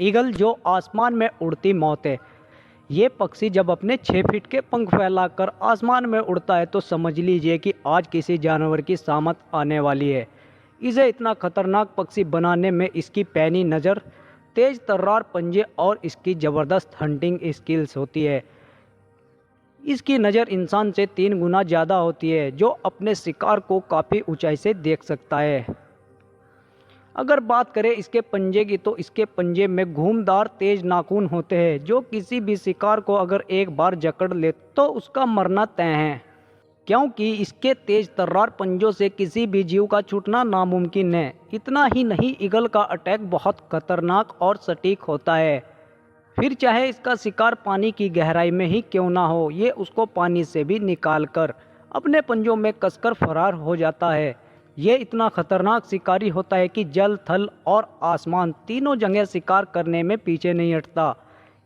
Eagle जो आसमान में उड़ती मौत है। ये पक्षी जब अपने 6 फीट के पंख फैलाकर आसमान में उड़ता है तो समझ लीजिए कि आज किसी जानवर की शामत आने वाली है। इसे इतना खतरनाक पक्षी बनाने में इसकी पैनी नज़र, तेज तर्रार पंजे और इसकी ज़बरदस्त हंटिंग स्किल्स होती है। इसकी नज़र इंसान से 3 गुना ज़्यादा होती है, जो अपने शिकार को काफ़ी ऊंचाई से देख सकता है। अगर बात करें इसके पंजे की तो इसके पंजे में घूमदार तेज नाखून होते हैं, जो किसी भी शिकार को अगर एक बार जकड़ ले तो उसका मरना तय है, क्योंकि इसके तेज तर्रार पंजों से किसी भी जीव का छूटना नामुमकिन है। इतना ही नहीं, ईगल का अटैक बहुत खतरनाक और सटीक होता है। फिर चाहे इसका शिकार पानी की गहराई में ही क्यों ना हो, ये उसको पानी से भी निकाल कर अपने पंजों में कसकर फरार हो जाता है। ये इतना खतरनाक शिकारी होता है कि जल, थल और आसमान तीनों जगह शिकार करने में पीछे नहीं हटता।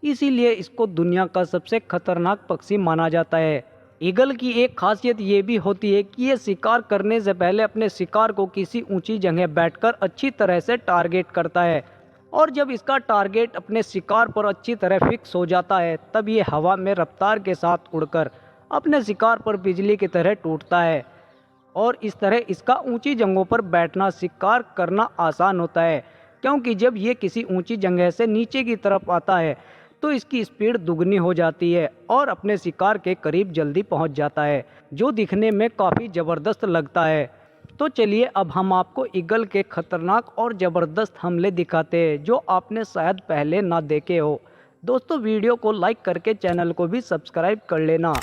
इसीलिए इसको दुनिया का सबसे खतरनाक पक्षी माना जाता है। ईगल की एक खासियत ये भी होती है कि ये शिकार करने से पहले अपने शिकार को किसी ऊंची जगह बैठकर अच्छी तरह से टारगेट करता है, और जब इसका टारगेट अपने शिकार पर अच्छी तरह फिक्स हो जाता है तब ये हवा में रफ्तार के साथ उड़कर अपने शिकार पर बिजली की तरह टूटता है। और इस तरह इसका ऊंची जगहों पर बैठना शिकार करना आसान होता है, क्योंकि जब ये किसी ऊंची जगह से नीचे की तरफ आता है तो इसकी स्पीड दुगनी हो जाती है और अपने शिकार के करीब जल्दी पहुंच जाता है, जो दिखने में काफ़ी ज़बरदस्त लगता है। तो चलिए अब हम आपको ईगल के खतरनाक और ज़बरदस्त हमले दिखाते हैं, जो आपने शायद पहले ना देखे हो। दोस्तों, वीडियो को लाइक करके चैनल को भी सब्सक्राइब कर लेना।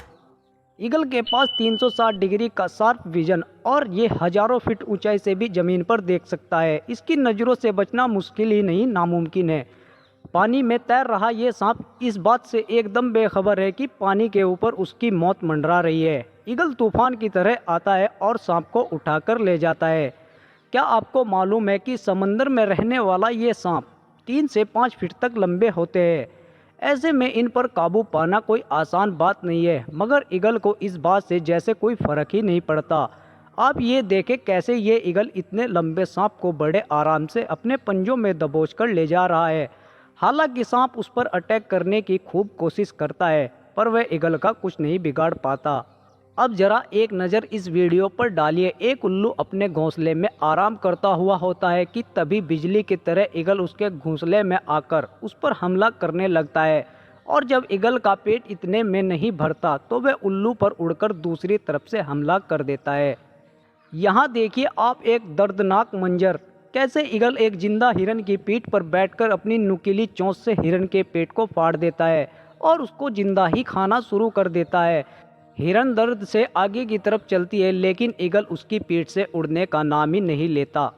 ईगल के पास 360 डिग्री का शार्प विजन और ये हजारों फीट ऊंचाई से भी ज़मीन पर देख सकता है। इसकी नज़रों से बचना मुश्किल ही नहीं, नामुमकिन है। पानी में तैर रहा ये सांप इस बात से एकदम बेखबर है कि पानी के ऊपर उसकी मौत मंडरा रही है। ईगल तूफान की तरह आता है और सांप को उठाकर ले जाता है। क्या आपको मालूम है कि समंदर में रहने वाला ये सांप 3 से 5 फीट तक लंबे होते हैं। ऐसे में इन पर काबू पाना कोई आसान बात नहीं है, मगर ईगल को इस बात से जैसे कोई फ़र्क ही नहीं पड़ता। आप ये देखें कैसे ये ईगल इतने लंबे सांप को बड़े आराम से अपने पंजों में दबोचकर ले जा रहा है। हालांकि सांप उस पर अटैक करने की खूब कोशिश करता है, पर वह ईगल का कुछ नहीं बिगाड़ पाता। अब जरा एक नज़र इस वीडियो पर डालिए। एक उल्लू अपने घोंसले में आराम करता हुआ होता है कि तभी बिजली की तरह ईगल उसके घोंसले में आकर उस पर हमला करने लगता है, और जब ईगल का पेट इतने में नहीं भरता तो वह उल्लू पर उड़कर दूसरी तरफ से हमला कर देता है। यहाँ देखिए आप एक दर्दनाक मंजर, कैसे ईगल एक जिंदा हिरन की पीठ पर बैठकर अपनी नुकीली चोंच से हिरन के पेट को फाड़ देता है और उसको जिंदा ही खाना शुरू कर देता है। हिरन दर्द से आगे की तरफ चलती है, लेकिन ईगल उसकी पीठ से उड़ने का नाम ही नहीं लेता।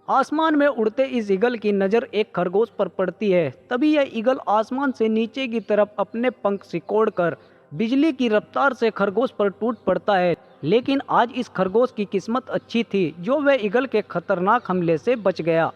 आसमान में उड़ते इस ईगल की नज़र एक खरगोश पर पड़ती है। तभी यह ईगल आसमान से नीचे की तरफ अपने पंख सिकोड़कर बिजली की रफ्तार से खरगोश पर टूट पड़ता है। लेकिन आज इस खरगोश की किस्मत अच्छी थी, जो वह ईगल के खतरनाक हमले से बच गया।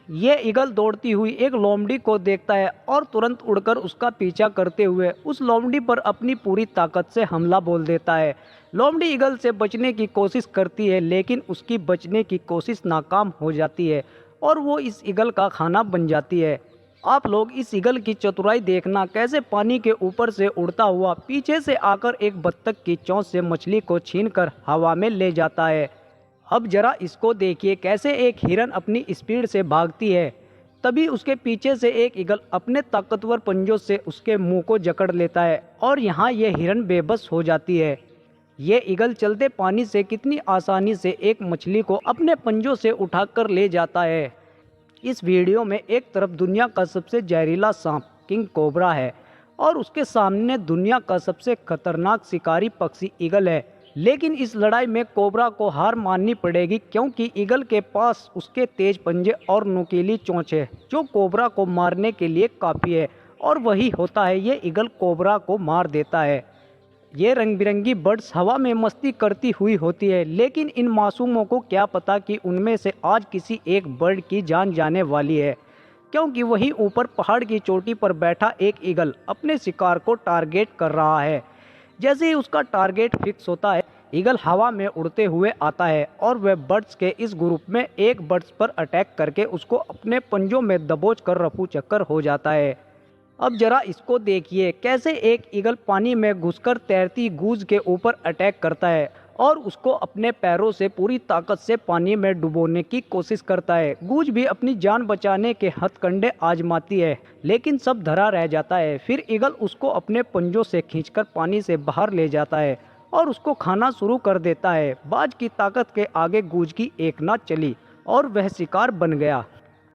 ये ईगल दौड़ती हुई एक लोमड़ी को देखता है और तुरंत उड़कर उसका पीछा करते हुए उस लोमड़ी पर अपनी पूरी ताकत से हमला बोल देता है। लोमड़ी ईगल से बचने की कोशिश करती है, लेकिन उसकी बचने की कोशिश नाकाम हो जाती है और वो इस ईगल का खाना बन जाती है। आप लोग इस ईगल की चतुराई देखना, कैसे पानी के ऊपर से उड़ता हुआ पीछे से आकर एक बत्तख की चोंच से मछली को छीनकर हवा में ले जाता है। अब जरा इसको देखिए, कैसे एक हिरन अपनी स्पीड से भागती है, तभी उसके पीछे से एक ईगल अपने ताकतवर पंजों से उसके मुंह को जकड़ लेता है और यहाँ यह हिरन बेबस हो जाती है। ये ईगल चलते पानी से कितनी आसानी से एक मछली को अपने पंजों से उठाकर ले जाता है। इस वीडियो में एक तरफ दुनिया का सबसे जहरीला सांप किंग कोबरा है और उसके सामने दुनिया का सबसे खतरनाक शिकारी पक्षी ईगल है। लेकिन इस लड़ाई में कोबरा को हार माननी पड़ेगी, क्योंकि ईगल के पास उसके तेज पंजे और नुकीली चोंच है, जो कोबरा को मारने के लिए काफ़ी है। और वही होता है, ये ईगल कोबरा को मार देता है। ये रंग बिरंगी बर्ड्स हवा में मस्ती करती हुई होती है, लेकिन इन मासूमों को क्या पता कि उनमें से आज किसी एक बर्ड की जान जाने वाली है, क्योंकि वहीं ऊपर पहाड़ की चोटी पर बैठा एक ईगल अपने शिकार को टारगेट कर रहा है। जैसे ही उसका टारगेट फिक्स होता है, ईगल हवा में उड़ते हुए आता है और वह बर्ड्स के इस ग्रुप में एक बर्ड्स पर अटैक करके उसको अपने पंजों में दबोच कर रफू चक्कर हो जाता है। अब जरा इसको देखिए कैसे एक ईगल पानी में घुसकर तैरती गूज के ऊपर अटैक करता है और उसको अपने पैरों से पूरी ताकत से पानी में डुबोने की कोशिश करता है। गूज भी अपनी जान बचाने के हथकंडे आजमाती है लेकिन सब धरा रह जाता है। फिर ईगल उसको अपने पंजों से खींचकर पानी से बाहर ले जाता है और उसको खाना शुरू कर देता है। बाज की ताकत के आगे गूज की एक ना चली और वह शिकार बन गया।